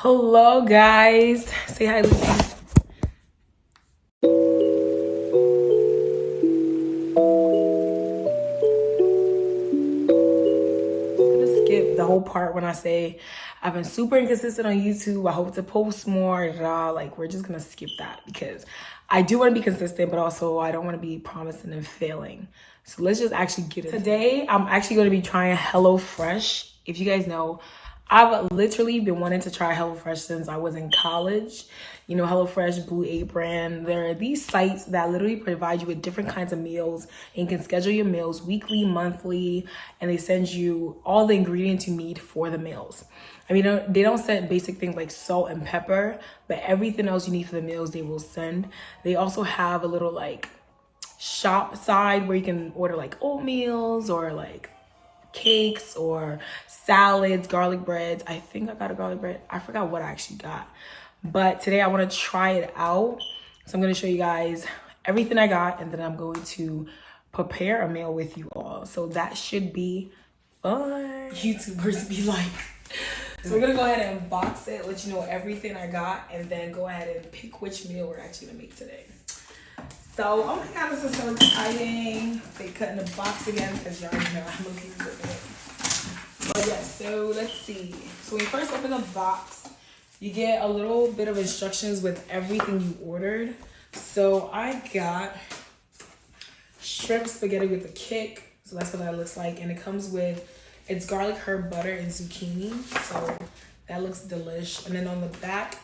Hello guys, say hi Lucy. I'm gonna skip the whole part when I say I've been super inconsistent on YouTube. I hope to post more. Like we're just gonna skip that because I do want to be consistent, but also I don't want to be promising and failing. So let's just actually get it. Today I'm actually going to be trying Hellofresh. If you guys know, I've literally been wanting to try Hellofresh since I was in college. You know, Hellofresh, Blue Apron. There are these sites that literally provide you with different kinds of meals. And you can schedule your meals weekly, monthly, and they send you all the ingredients you need for the meals. I mean, they don't send basic things like salt and pepper, but everything else you need for the meals they will send. They also have a little like shop side where you can order like oatmeals or like cakes or salads, garlic breads. I think I got a garlic bread. I forgot what I actually got. But today I want to try it out. So I'm going to show you guys everything I got, and then I'm going to prepare a meal with you all. So that should be fun. YouTubers be like. So we're going to go ahead and box it, let you know everything I got, and then go ahead and pick which meal we're actually going to make today. So, oh my god, this is so exciting. They cut in the box again because y'all know I'm looking for it. But yeah, so let's see. So when you first open the box, you get a little bit of instructions with everything you ordered. So I got shrimp spaghetti with a kick. So that's what that looks like. And it comes with, it's garlic, herb, butter, and zucchini. So that looks delish. And then on the back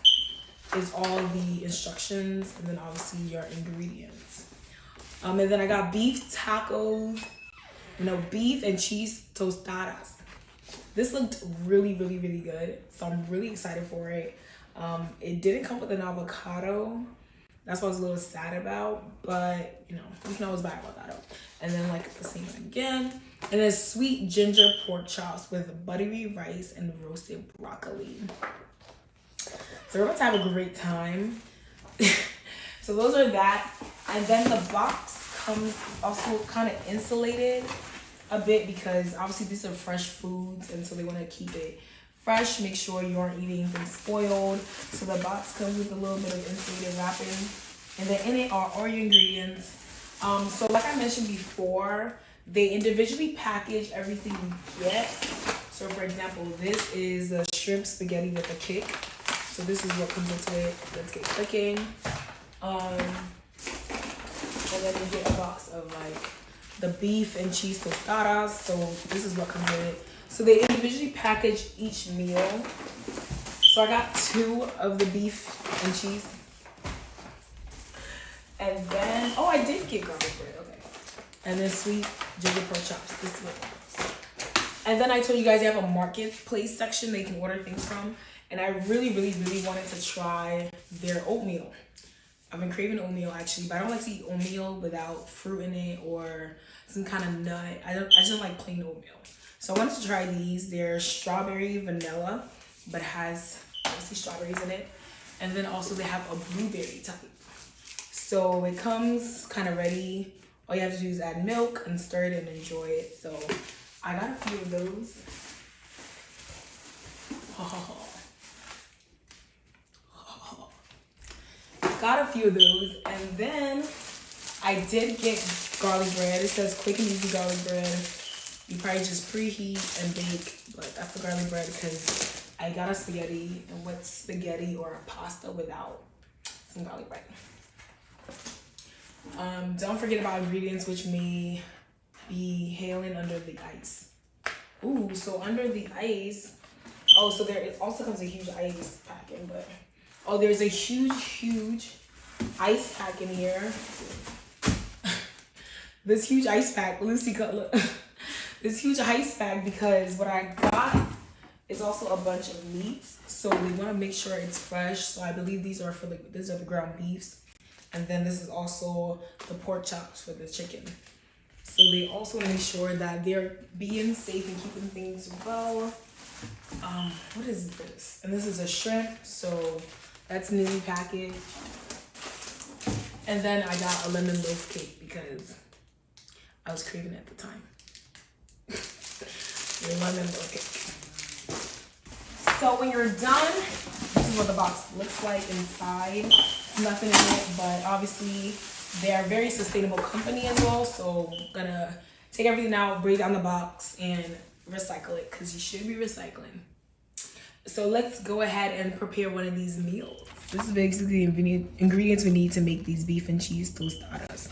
is all the instructions, and then obviously your ingredients. And then I got beef tacos, beef and cheese tostadas. This looked really, really, really good, so I'm really excited for it. It didn't come with an avocado. That's what I was a little sad about, but you know it's by avocado. And then like the same one again. And then sweet ginger pork chops with buttery rice and roasted broccoli. So we're about to have a great time. So those are that. And then the box comes also kind of insulated a bit because obviously these are fresh foods, and so they want to keep it fresh, make sure you aren't eating anything spoiled. So the box comes with a little bit of insulated wrapping, and then in it are all your ingredients. So like I mentioned before, they individually package everything you get. So for example, this is the shrimp spaghetti with a kick. So this is what comes into it. Let's get cooking. And then you get a box of like the beef and cheese tostadas. So this is what comes with it. So they individually package each meal. So I got 2 of the beef and cheese. And then, oh, I did get garlic bread. Okay. And then sweet ginger pork chops. This is what it is. And then I told you guys they have a marketplace section they can order things from. And I really, really, really wanted to try their oatmeal. I've been craving oatmeal actually, but I don't like to eat oatmeal without fruit in it or some kind of nut. I just don't like plain oatmeal. So I wanted to try these. They're strawberry vanilla, but has obviously strawberries in it. And then also they have a blueberry type. So it comes kind of ready. All you have to do is add milk and stir it and enjoy it. So I got a few of those. Got a few of those, and then I did get garlic bread. It says quick and easy garlic bread. You probably just preheat and bake, but that's the garlic bread because I got a spaghetti, and what's spaghetti or a pasta without some garlic bread? Don't forget about ingredients, which may be hailing under the ice. Ooh, so under the ice, oh, so there it also comes a huge ice packing, but oh, there's a huge ice pack in here. This huge ice pack, Lucy cut, look. This huge ice pack because what I got is also a bunch of meats. So we want to make sure it's fresh. So I believe these are these are the ground beefs. And then this is also the pork chops for the chicken. So they also want to make sure that they're being safe and keeping things well. What is this? And this is a shrimp, so that's newly packaged. And then I got a lemon loaf cake because I was craving it at the time. Lemon loaf cake. So when you're done, is what the box looks like inside. Nothing in it, but obviously they are a very sustainable company as well. So I'm gonna take everything out, break down the box, and recycle it because you should be recycling. So let's go ahead and prepare one of these meals. This is basically the ingredients we need to make these beef and cheese tostadas.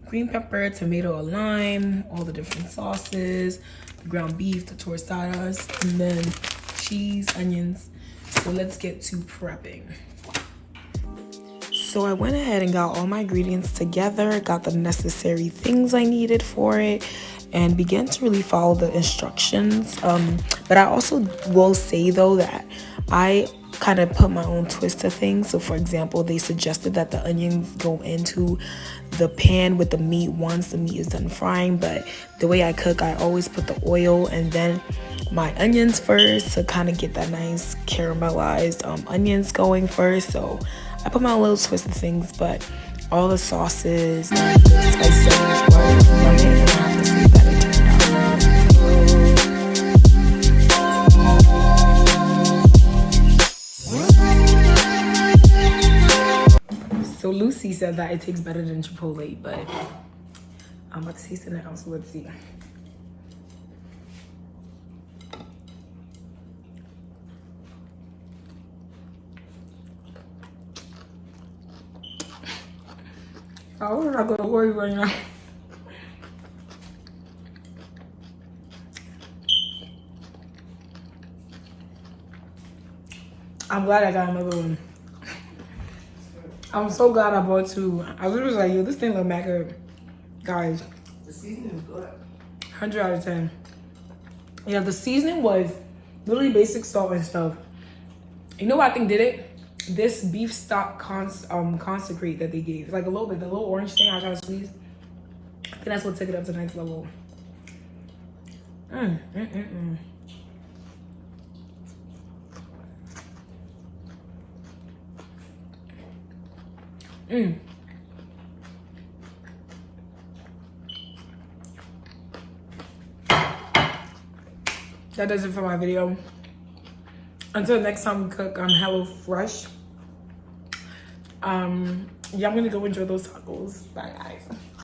Green pepper, tomato, lime, all the different sauces, the ground beef, the tostadas, and then cheese, onions. So let's get to prepping. So I went ahead and got all my ingredients together, got the necessary things I needed for it, and began to really follow the instructions. But I also will say though that I kind of put my own twist to things. So for example, they suggested that the onions go into the pan with the meat once the meat is done frying, but the way I cook, I always put the oil and then my onions first to kind of get that nice caramelized onions going first. So I put my little twist of things, but all the sauces and the spices were from it, and I have to say that it turned out. So Lucy said that it tastes better than Chipotle, but I'm about to taste it now, so let's see. I was not gonna worry right now. I'm glad I got another one. I'm so glad I bought two. I was just like, yo, this thing look mad good. Guys. The seasoning is good. 100 out of 10. Yeah, the seasoning was literally basic salt and stuff. You know what I think did it? This beef stock concentrate that they gave. Like a little bit, the little orange thing I was trying to squeeze. I think that's what took it up to the next level. That does it for my video. Until next time we cook on Hellofresh. Yeah, I'm gonna go enjoy those tacos. Bye guys.